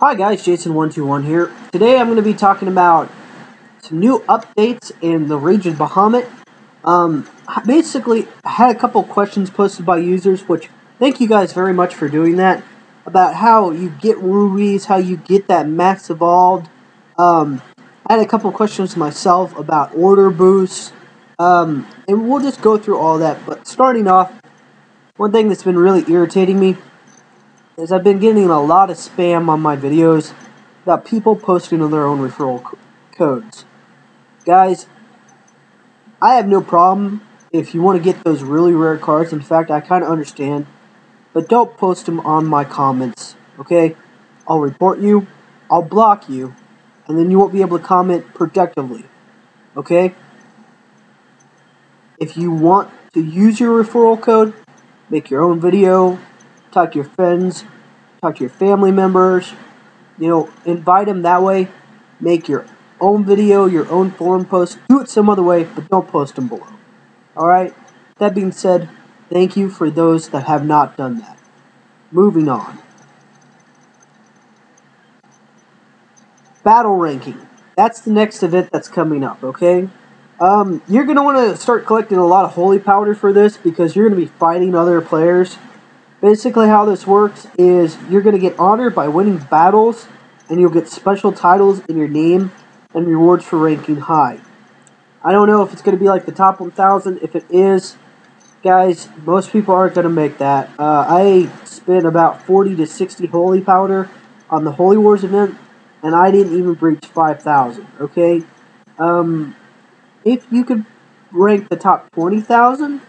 Hi guys, jayson121 here. Today I'm going to be talking about some new updates in the region Bahamut. Basically, I had a couple questions posted by users, which thank you guys very much for doing that, about how you get rubies, how you get that max evolved. I had a couple questions myself about order boosts, and we'll just go through all that. But starting off, one thing that's been really irritating me is I've been getting a lot of spam on my videos about people posting on their own referral codes. Guys, I have no problem if you want to get those really rare cards. In fact, I kind of understand. But don't post them on my comments, okay? I'll report you, I'll block you, and then you won't be able to comment productively, okay? If you want to use your referral code, make your own video, talk to your friends, talk to your family members, invite them that way, make your own video, your own forum post, do it some other way, but don't post them below. Alright? That being said, thank you for those that have not done that. Moving on. Battle ranking. That's the next event that's coming up, okay? You're going to want to start collecting a lot of holy powder for this because you're going to be fighting other players. Basically how this works is you're going to get honored by winning battles, and you'll get special titles in your name and rewards for ranking high. I don't know if it's going to be like the top 1,000. If it is, guys, most people aren't going to make that. I spent about 40 to 60 holy powder on the Holy Wars event, and I didn't even breach 5,000, okay? If you could rank the top 20,000,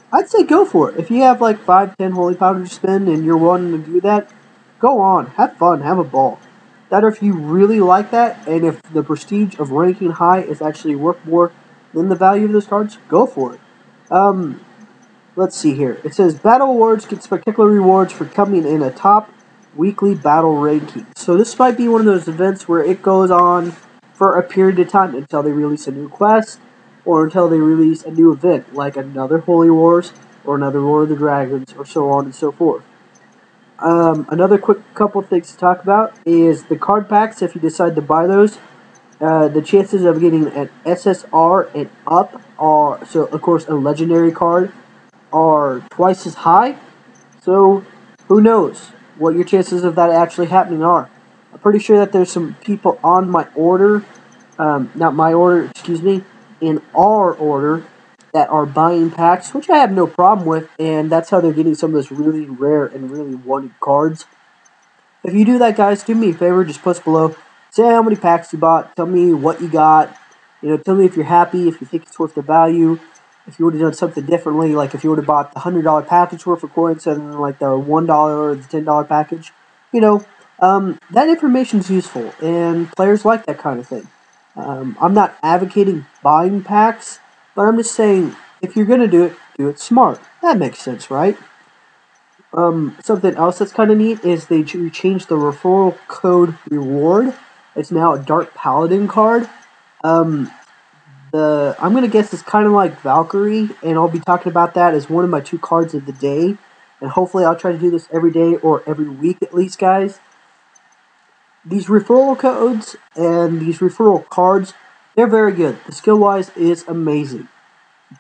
I'd say go for it. If you have like 5-10 holy powder to spend and you're wanting to do that, go on. Have fun. Have a ball. That or if you really like that, and if the prestige of ranking high is actually worth more than the value of those cards, go for it. Let's see here. It says Battle Awards get spectacular rewards for coming in a top weekly battle ranking. So this might be one of those events where it goes on for a period of time until they release a new quest, or until they release a new event, like another Holy Wars, or another War of the Dragons, or so on and so forth. Another quick couple things to talk about is the card packs. If you decide to buy those, the chances of getting an SSR and up are, so of course a legendary card, are twice as high. So who knows what your chances of that actually happening are. I'm pretty sure that there's some people on my order, not my order, excuse me, in our order, that are buying packs, which I have no problem with, and that's how they're getting some of those really rare and really wanted cards. If you do that, guys, do me a favor, just post below, say how many packs you bought, tell me what you got, tell me if you're happy, if you think it's worth the value, if you would have done something differently, like if you would have bought the $100 package worth of coins and then like the $1 or the $10 package, that information is useful, and players like that kind of thing. I'm not advocating buying packs, but I'm just saying, if you're going to do it smart. That makes sense, right? Something else that's kind of neat is they changed the referral code reward. It's now a Dark Paladin card. I'm going to guess it's kind of like Valkyrie, and I'll be talking about that as one of my 2 cards of the day. And hopefully I'll try to do this every day or every week at least, guys. These referral codes and these referral cards, they're very good. The skill-wise is amazing.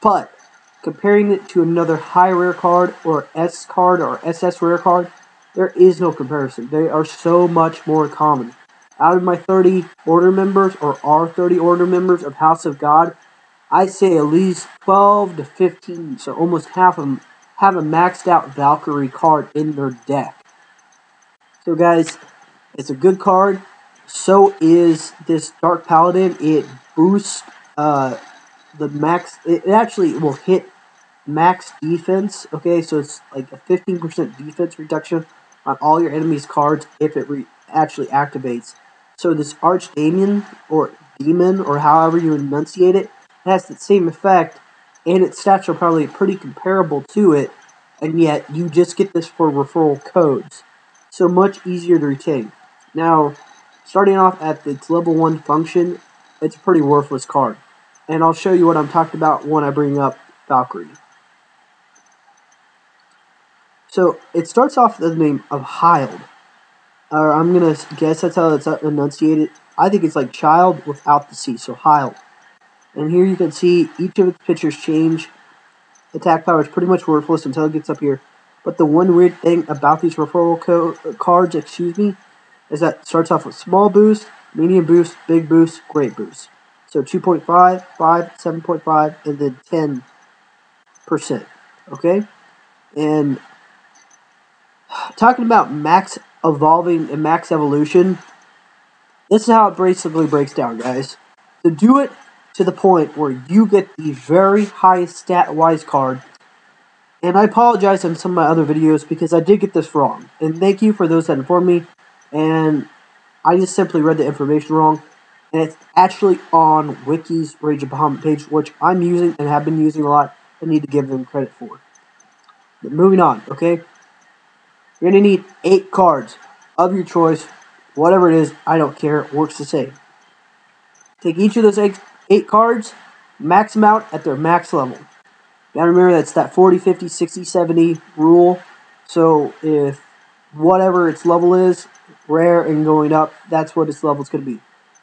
But comparing it to another high rare card or S card or SS rare card, there is no comparison. They are so much more common. Out of my 30 order members, or our 30 order members of House of God, I say at least 12 to 15, so almost half of them, have a maxed out Valkyrie card in their deck. So guys, it's a good card. So is this Dark Paladin. It boosts the max. It actually will hit max defense. Okay, so it's like a 15% defense reduction on all your enemies' cards if it actually activates. So this Archdemon, or Demon, or however you enunciate it, has the same effect, and its stats are probably pretty comparable to it, and yet you just get this for referral codes. So much easier to retain. Now, starting off at its level 1 function, it's a pretty worthless card. And I'll show you what I'm talking about when I bring up Valkyrie. So, it starts off with the name of Hild. or I'm gonna guess that's how it's enunciated. I think it's like child without the C, so child. And here you can see each of its pictures change. Attack power is pretty much worthless until it gets up here. But the one weird thing about these referral cards, is that it starts off with small boost, medium boost, big boost, great boost. So 2.5, 5, 7.5, and then 10%. Okay? And talking about max evolving and max evolution, this is how it basically breaks down, guys. To do it to the point where you get the very highest stat-wise card. And I apologize on some of my other videos because I did get this wrong. And thank you for those that informed me. And I just simply read the information wrong. And it's actually on Wiki's Rage of Bahamut page, which I'm using and have been using a lot. I need to give them credit for. But moving on, okay? You're going to need 8 cards of your choice. Whatever it is, I don't care. It works the same. Take each of those 8 cards, max them out at their max level. Now remember, that's that 40, 50, 60, 70 rule. So if whatever its level is, rare and going up, that's what its level is going to be.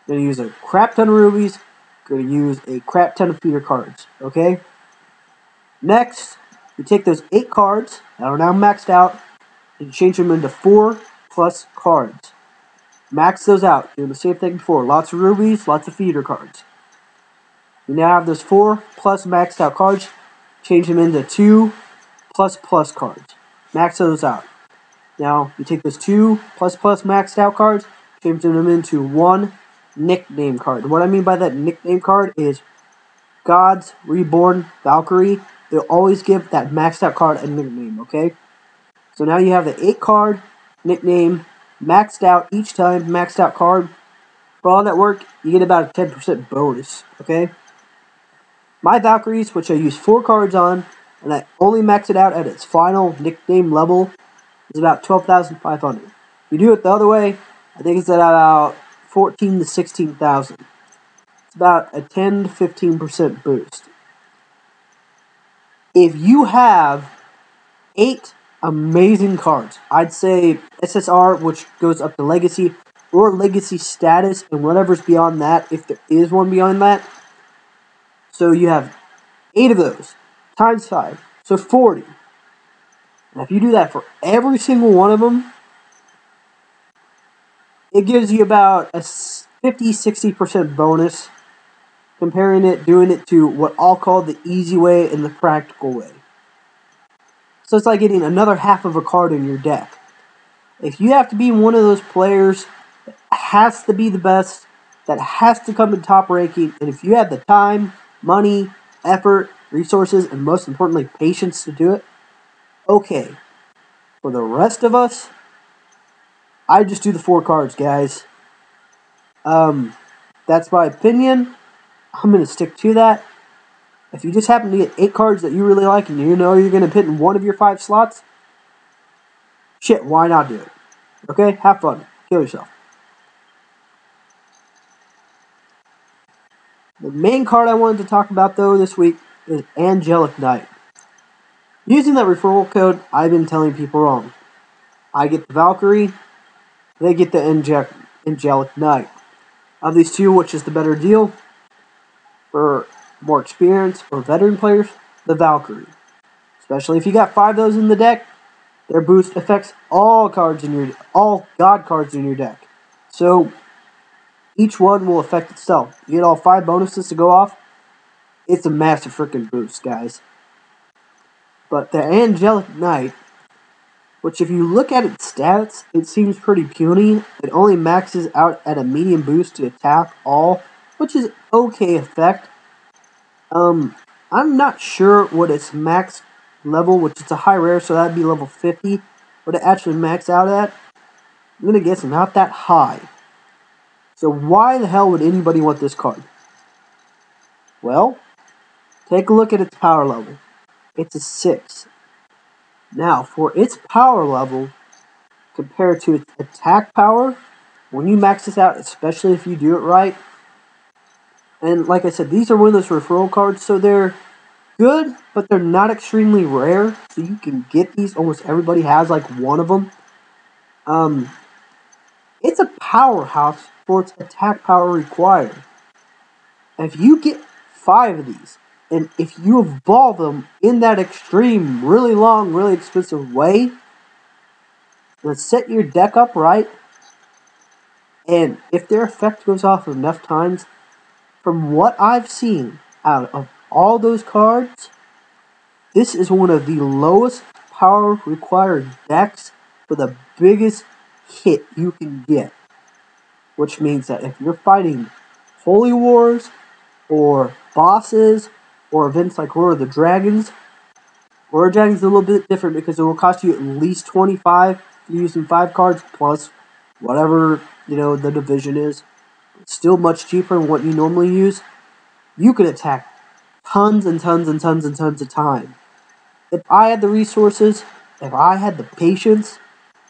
You're going to use a crap ton of rubies. You're going to use a crap ton of feeder cards. Okay? Next, you take those 8 cards that are now maxed out and change them into 4 plus cards. Max those out. Do the same thing before. Lots of rubies, lots of feeder cards. You now have those 4 plus maxed out cards. Change them into 2 plus cards. Max those out. Now, you take those 2 plus maxed out cards, change them into 1 nickname card. What I mean by that nickname card is Gods Reborn Valkyrie. They'll always give that maxed out card a nickname, okay? So now you have the 8 card nickname maxed out each time, maxed out card. For all that work, you get about a 10% bonus, okay? My Valkyries, which I use 4 cards on, and I only max it out at its final nickname level, is about 12,500. If you do it the other way, I think it's at about 14 to 16,000. It's about a 10 to 15% boost. If you have 8 amazing cards, I'd say SSR, which goes up to Legacy, or Legacy Status, and whatever's beyond that, if there is one beyond that. So you have 8 of those, times 5, so 40. And if you do that for every single one of them, it gives you about a 50-60% bonus, doing it to what I'll call the easy way and the practical way. So it's like getting another half of a card in your deck. If you have to be one of those players that has to be the best, that has to come in top ranking, and if you have the time, money, effort, resources, and most importantly, patience to do it, okay. For the rest of us, I just do the 4 cards, guys. That's my opinion. I'm going to stick to that. If you just happen to get 8 cards that you really like and you know you're going to put in one of your 5 slots, shit, why not do it? Okay? Have fun. Kill yourself. The main card I wanted to talk about, though, this week is Angelic Knight. Using that referral code, I've been telling people wrong. I get the Valkyrie, they get the Angelic Knight. Of these two, which is the better deal? For more experienced or veteran players, the Valkyrie. Especially if you got 5 of those in the deck, their boost affects all God cards in your deck. So each one will affect itself. You get all 5 bonuses to go off. It's a massive freaking boost, guys. But the Angelic Knight, which if you look at its stats, it seems pretty puny. It only maxes out at a medium boost to attack all, which is okay effect. I'm not sure what its max level, which is a high rare, so that'd be level 50, what it actually max out at. I'm gonna guess not that high. So why the hell would anybody want this card? Well, take a look at its power level. It's a 6. Now, for its power level, compared to its attack power, when you max this out, especially if you do it right, and like I said, these are one of those referral cards, so they're good, but they're not extremely rare, so you can get these. Almost everybody has like one of them. It's a powerhouse for its attack power required. If you get 5 of these, and if you evolve them in that extreme, really long, really expensive way, let's set your deck up right, and if their effect goes off enough times, from what I've seen out of all those cards, this is one of the lowest power required decks for the biggest hit you can get. Which means that if you're fighting Holy Wars, or bosses, or events like War of the Dragons, War of the Dragons is a little bit different because it will cost you at least 25 if you're using 5 cards plus whatever, the division is. It's still much cheaper than what you normally use. You could attack tons and tons and tons and tons of time. If I had the resources, if I had the patience,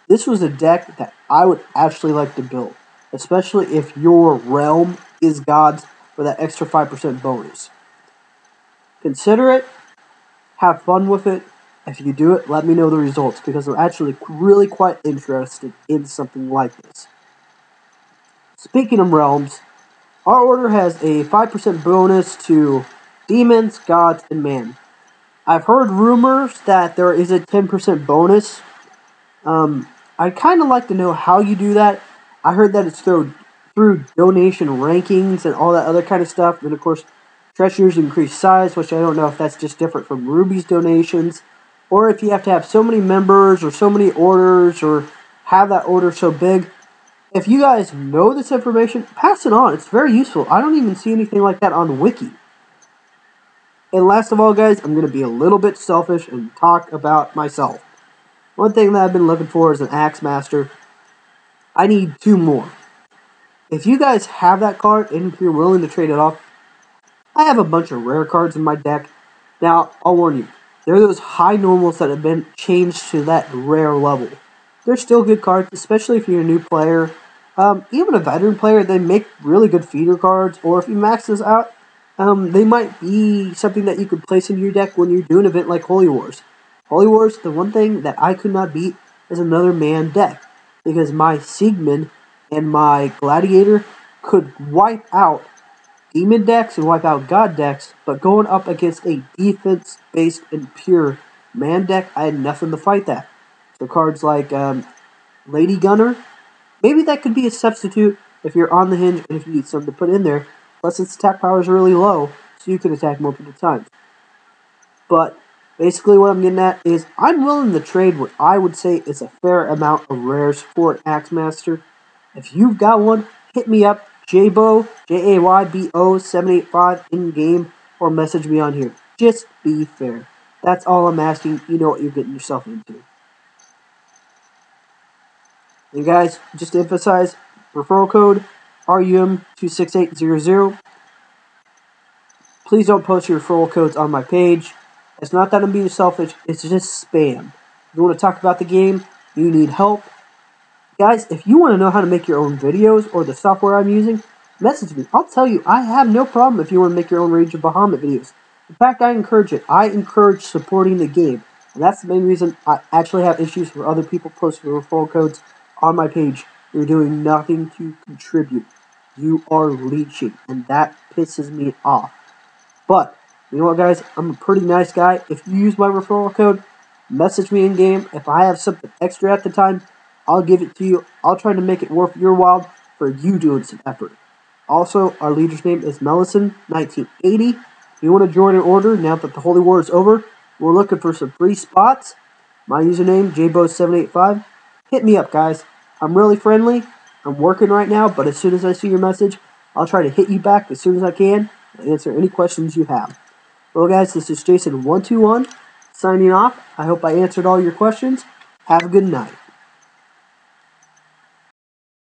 this was a deck that I would actually like to build. Especially if your realm is God's for that extra 5% bonus. Consider it. Have fun with it. If you do it, let me know the results because I'm actually really quite interested in something like this. Speaking of realms, our order has a 5% bonus to demons, gods, and man. I've heard rumors that there is a 10% bonus. I'd kind of like to know how you do that. I heard that it's through donation rankings and all that other kind of stuff. And of course, treasures increase size, which I don't know if that's just different from rubies donations, or if you have to have so many members or so many orders or have that order so big. If you guys know this information, pass it on. It's very useful. I don't even see anything like that on Wiki. And last of all, guys, I'm going to be a little bit selfish and talk about myself. One thing that I've been looking for is an Axe Master. I need 2 more. If you guys have that card and if you're willing to trade it off, I have a bunch of rare cards in my deck. Now, I'll warn you, there are those high normals that have been changed to that rare level. They're still good cards, especially if you're a new player. Even a veteran player, they make really good feeder cards, or if you max this out, they might be something that you could place in your deck when you're doing an event like Holy Wars. Holy Wars, the one thing that I could not beat is another man deck, because my Siegmund and my Gladiator could wipe out demon decks and wipe out god decks, but going up against a defense-based and pure man deck, I had nothing to fight that. So cards like Lady Gunner, maybe that could be a substitute if you're on the hinge and if you need something to put in there, plus its attack power is really low, so you can attack multiple times. But basically what I'm getting at is I'm willing to trade what I would say is a fair amount of rares for an Axe Master. If you've got one, hit me up, Jaybo, Jaybo 785 in game, or message me on here. Just be fair. That's all I'm asking. You know what you're getting yourself into. And guys, just to emphasize, referral code RUM26800. Please don't post your referral codes on my page. It's not that I'm being selfish, it's just spam. If you want to talk about the game, you need help. Guys, if you want to know how to make your own videos or the software I'm using, message me. I'll tell you, I have no problem if you want to make your own Rage of Bahamut videos. In fact, I encourage it. I encourage supporting the game. And that's the main reason I actually have issues for other people posting referral codes on my page. You're doing nothing to contribute. You are leeching, and that pisses me off. But, you know what, guys? I'm a pretty nice guy. If you use my referral code, message me in game. If I have something extra at the time, I'll give it to you. I'll try to make it worth your while for you doing some effort. Also, our leader's name is Mellison1980. If you want to join an order now that the Holy War is over, we're looking for some free spots. My username, Jaybo785. Hit me up, guys. I'm really friendly. I'm working right now, but as soon as I see your message, I'll try to hit you back as soon as I can and answer any questions you have. Well, guys, this is Jayson121 signing off. I hope I answered all your questions. Have a good night.